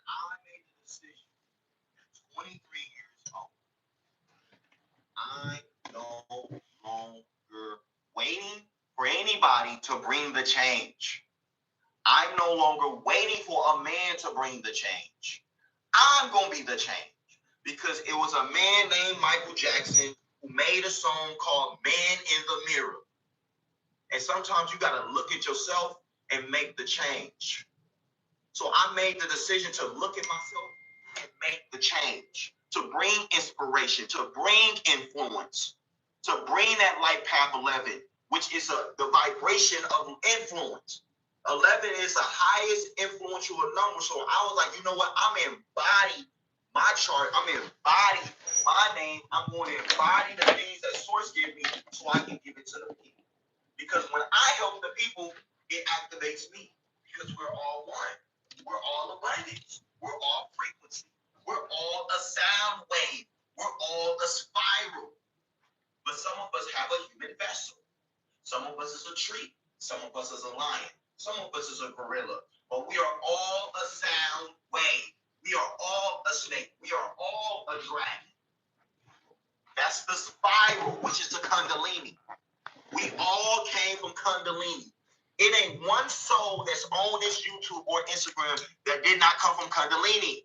I made the decision at 23 years old. I'm no longer waiting for anybody to bring the change. I'm no longer waiting for a man to bring the change. I'm going to be the change. Because it was a man named Michael Jackson who made a song called Man in the Mirror. And sometimes you got to look at yourself and make the change. So I made the decision to look at myself and make the change, to bring inspiration, to bring influence, to bring that light path 11, which is the vibration of influence. 11 is the highest influential number. So I was like, you know what? I'm embody my chart. I'm embody my name. I'm going to embody the things that Source gave me so I can give it to the people. Because when I help the people, it activates me. Because we're all one. We're all abundance. We're all frequency. We're all a sound wave. We're all a spiral. But some of us have a human vessel. Some of us is a tree. Some of us is a lion. Some of us is a gorilla. But we are all a sound wave. We are all a snake. We are all a dragon. That's the spiral, which is the Kundalini. We all came from Kundalini. It ain't one soul that's on this YouTube or Instagram that did not come from Kundalini.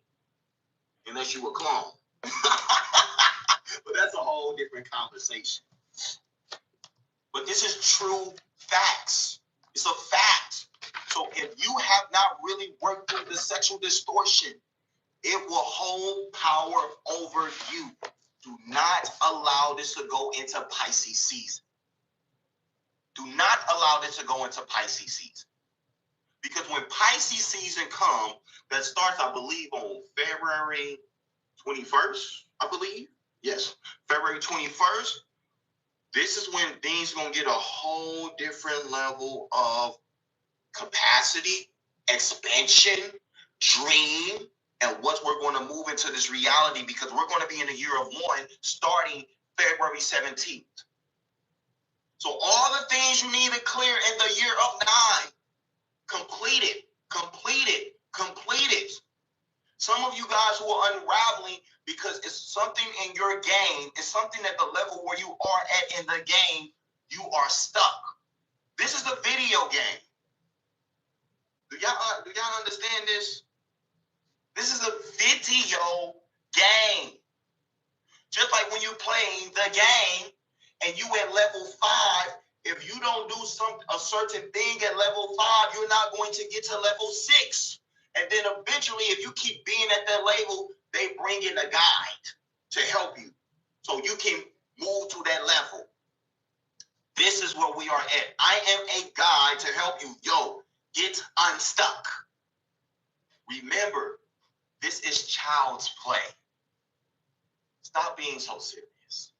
Unless you were clone. But that's a whole different conversation. But this is true facts. It's a fact. So if you have not really worked through the sexual distortion, it will hold power over you. Do not allow this to go into Pisces season. Do not allow this to go into Pisces season. Because when Pisces season comes, that starts, I believe, on February 21st, I believe. Yes, February 21st. This is when things are going to get a whole different level of capacity, expansion, dream, and what we're going to move into this reality, because we're going to be in the year of one starting February 17th. So all the things you need to clear in the year of 9, complete it. Some of you guys who are unraveling because it's something in your game, it's something at the level where you are at in the game, you are stuck. This is a video game. Do y'all understand this? This is a video game. Just like when you're playing the game and you at level 5, if you don't do a certain thing at level 5, you're not going to get to level 6. And then eventually, if you keep being at that level, they bring in a guide to help you so you can move to that level. This is where we are at. I am a guide to help you. Get unstuck. Remember, this is child's play. Stop being so serious.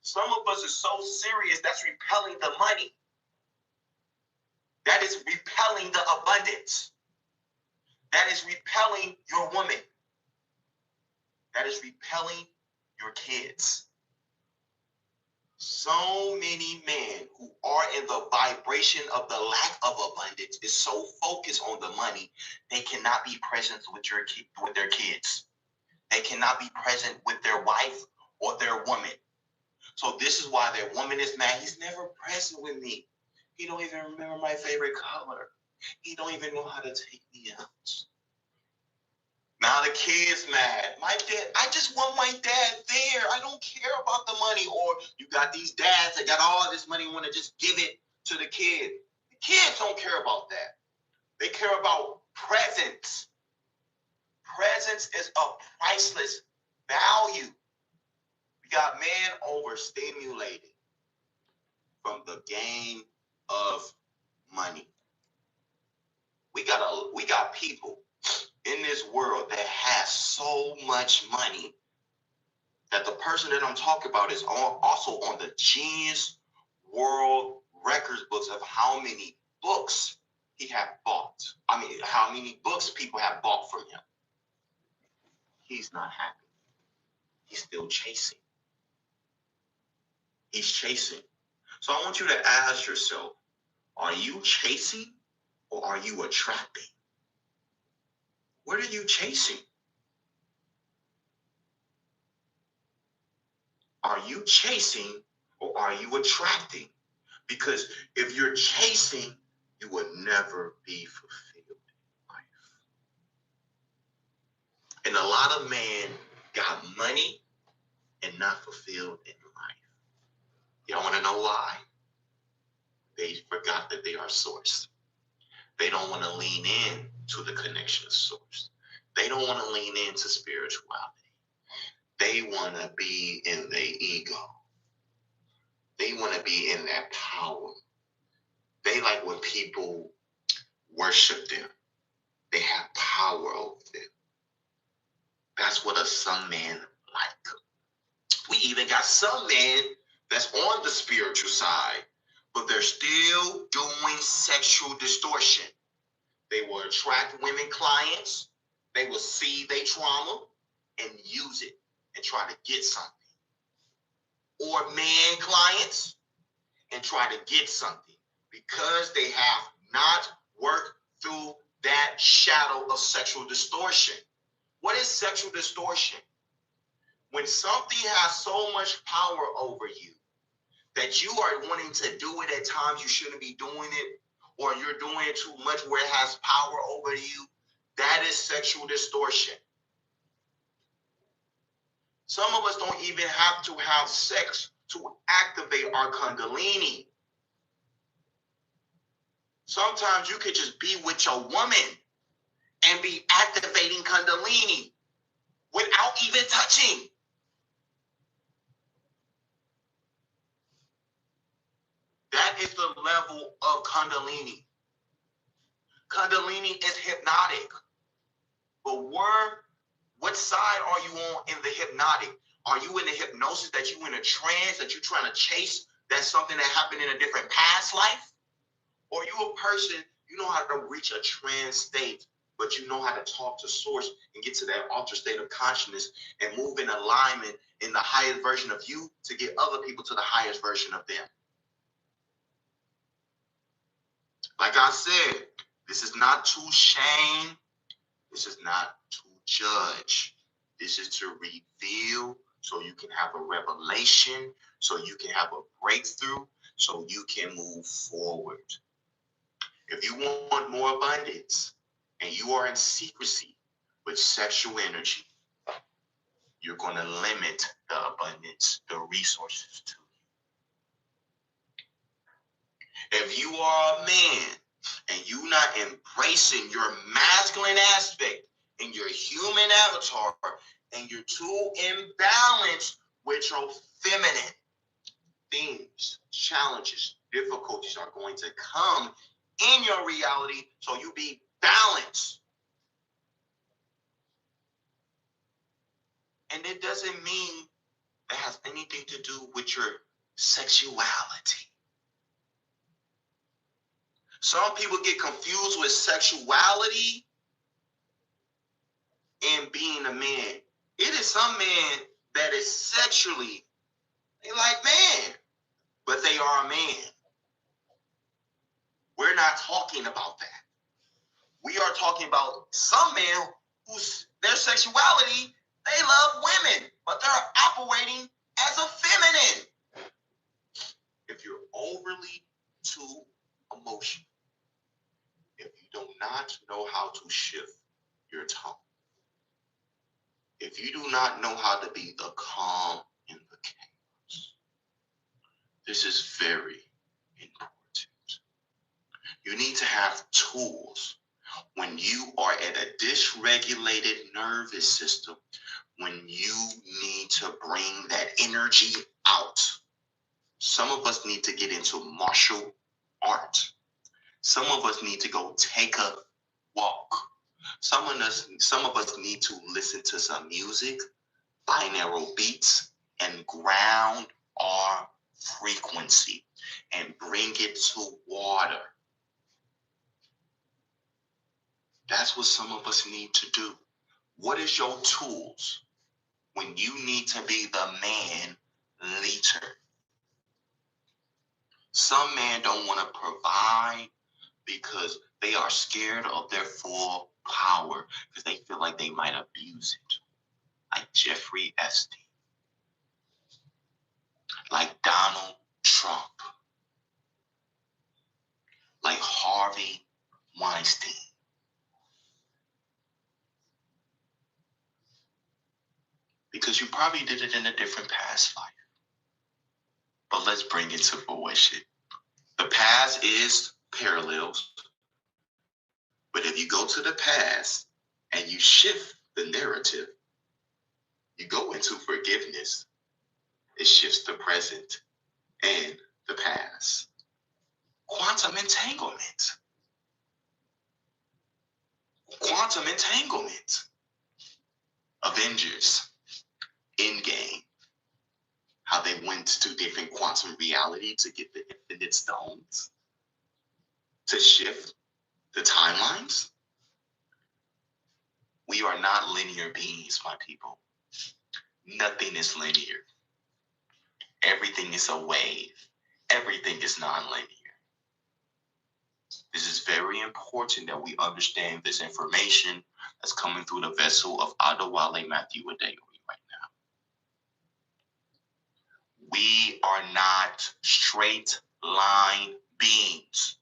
Some of us are so serious that's repelling the money. That is repelling the abundance. That is repelling your woman. That is repelling your kids. So many men who are in the vibration of the lack of abundance is so focused on the money, they cannot be present with their kids. They cannot be present with their wife or their woman. So this is why their woman is mad. He's never present with me. He don't even remember my favorite color. He don't even know how to take me out. Now the kid's mad. My dad, I just want my dad there. I don't care about the money. Or you got these dads that got all this money and want to just give it to the kid. The kids don't care about that. They care about presence. Presence is a priceless value. We got man overstimulated from the game of money. We got people in this world that has so much money that the person that I'm talking about is also on the Guinness World Records books of how many books he have bought. I mean, how many books people have bought from him. He's not happy. He's still chasing. He's chasing. So I want you to ask yourself, are you chasing or are you attracting? What are you chasing? Are you chasing or are you attracting? Because if you're chasing, you will never be fulfilled in life. And a lot of men got money and not fulfilled in life. Y'all want to know why? They forgot that they are source. They don't want to lean in to the connection of source. They don't want to lean into spirituality. They want to be in their ego. They want to be in that power. They like when people worship them. They have power over them. That's what some men like. We even got some men that's on the spiritual side, but they're still doing sexual distortion. They will attract women clients. They will see their trauma and use it and try to get something. Or man clients and try to get something because they have not worked through that shadow of sexual distortion. What is sexual distortion? When something has so much power over you that you are wanting to do it at times you shouldn't be doing it, or you're doing it too much where it has power over you, that is sexual distortion. Some of us don't even have to have sex to activate our kundalini. Sometimes you could just be with your woman and be activating kundalini without even touching. That is the level of kundalini. Kundalini is hypnotic. But what side are you on in the hypnotic? Are you in the hypnosis that you in a trance that you're trying to chase? That's something that happened in a different past life? Or you a person, you know how to reach a trance state, but you know how to talk to source and get to that altered state of consciousness and move in alignment in the highest version of you to get other people to the highest version of them. Like I said, this is not to shame. This is not to judge. This is to reveal so you can have a revelation, so you can have a breakthrough, so you can move forward. If you want more abundance and you are in secrecy with sexual energy, you're going to limit the abundance, the resources to you. If you are a man and you're not embracing your masculine aspect in your human avatar, and you're too imbalanced with your feminine, things, challenges, difficulties are going to come in your reality, so you be balanced. And it doesn't mean it has anything to do with your sexuality. Some people get confused with sexuality and being a man. It is some men that is sexually, they like man, but they are a man. We're not talking about that. We are talking about some men whose their sexuality, they love women, but they're operating as a feminine. If you're overly too emotional, if you do not know how to shift your tone, if you do not know how to be the calm in the chaos, this is very important. You need to have tools when you are at a dysregulated nervous system, when you need to bring that energy out. Some of us need to get into martial art. Some of us need to go take a walk. Some of us need to listen to some music, binaural beats, and ground our frequency and bring it to water. That's what some of us need to do. What is your tools when you need to be the man leader? Some men don't want to provide because They are scared of their full power because they feel like they might abuse it. Like Jeffrey Epstein, like Donald Trump, like Harvey Weinstein. Because you probably did it in a different past life. But let's bring it to fruition. The past is parallels. But if you go to the past and you shift the narrative, you go into forgiveness, it shifts the present and the past. Quantum entanglement. Quantum entanglement. Avengers. Endgame. How they went to different quantum reality to get the infinite stones. To shift the timelines. We are not linear beings, my people. Nothing is linear. Everything is a wave. Everything is non-linear. This is very important that we understand this information that's coming through the vessel of Adewale Matthew Adeoye right now. We are not straight line beings.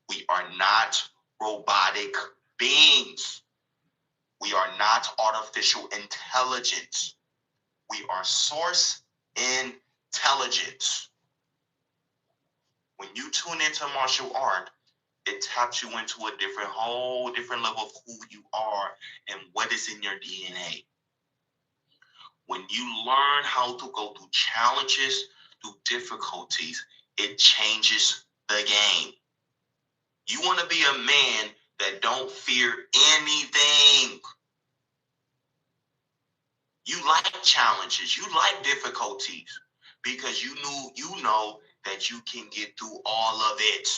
We are not robotic beings. We are not artificial intelligence. We are source intelligence. When you tune into martial art, it taps you into a whole different level of who you are and what is in your DNA. When you learn how to go through challenges, through difficulties, it changes the game. You want to be a man that don't fear anything. You like challenges, you like difficulties because you know that you can get through all of it.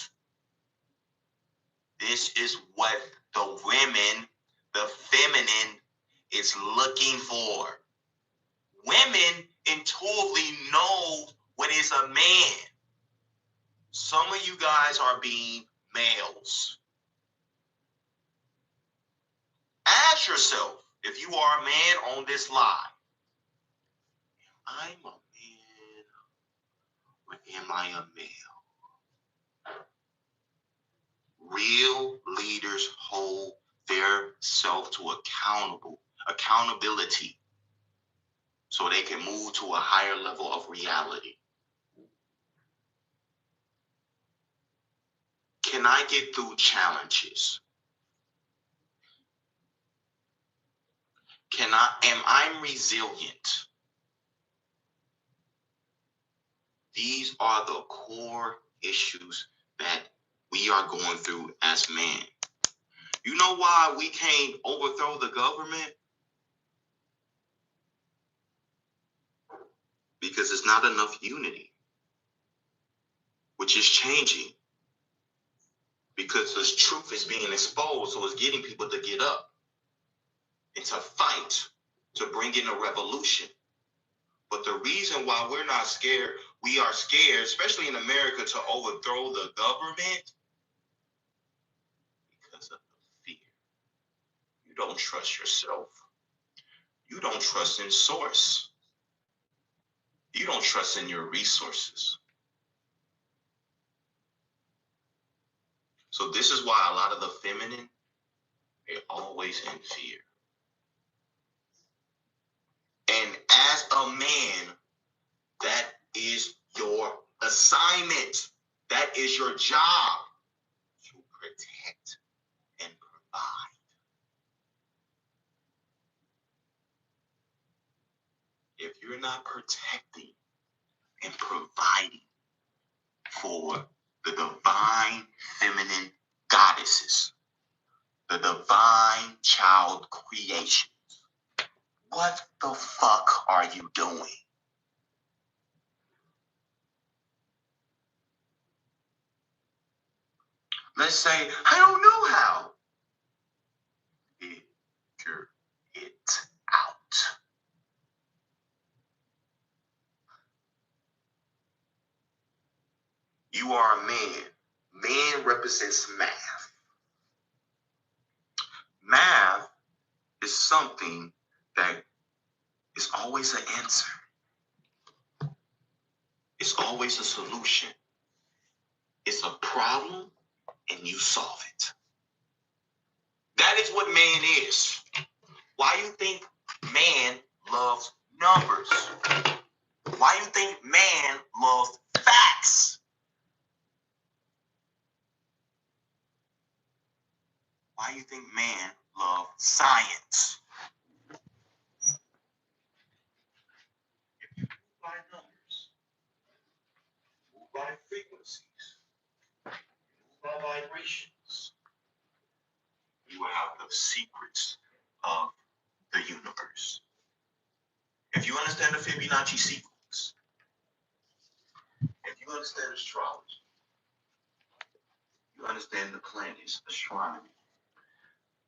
This is what the women, the feminine, is looking for. Women intuitively know what is a man. Some of you guys are being males. Ask yourself, if you are a man on this live, I'm a man or am I a male? Real leaders hold their self to accountability so they can move to a higher level of reality. Can I get through challenges? Am I resilient? These are the core issues that we are going through as men. You know why we can't overthrow the government? Because there's not enough unity, which is changing. Because this truth is being exposed, so it's getting people to get up and to fight, to bring in a revolution. But the reason why we're not scared, we are scared, especially in America, to overthrow the government because of the fear. You don't trust yourself. You don't trust in source. You don't trust in your resources. So this is why a lot of the feminine, they're always in fear. And as a man, that is your assignment. That is your job, to protect and provide. If you're not protecting and providing for the divine feminine goddesses, the divine child creations, what the fuck are you doing? Let's say, I don't know how. Figure it out. You are a man. Man represents math. Math is something that is always an answer. It's always a solution. It's a problem and you solve it. That is what man is. Why you think man loves numbers? Why you think man loves facts? Why you think man loves science? If you move by numbers, move by frequencies, move by vibrations, you will have the secrets of the universe. If you understand the Fibonacci sequence, if you understand astrology, you understand the planets, astronomy,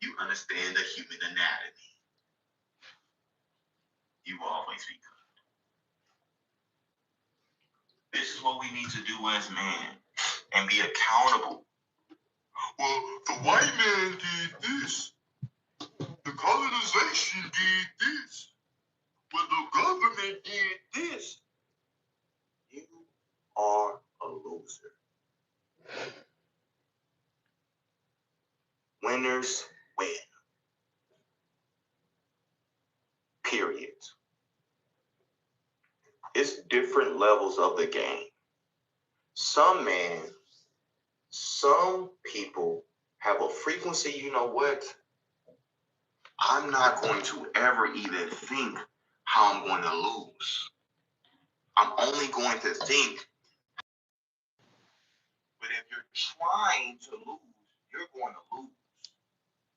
you understand the human anatomy, you will always be good. This is what we need to do as man and be accountable. Well, the white man did this. The colonization did this. Well, the government did this. You are a loser. Winners win. Period. It's different levels of the game. Some people have a frequency, you know what? I'm not going to ever even think how I'm going to lose. I'm only going to think. But if you're trying to lose, you're going to lose.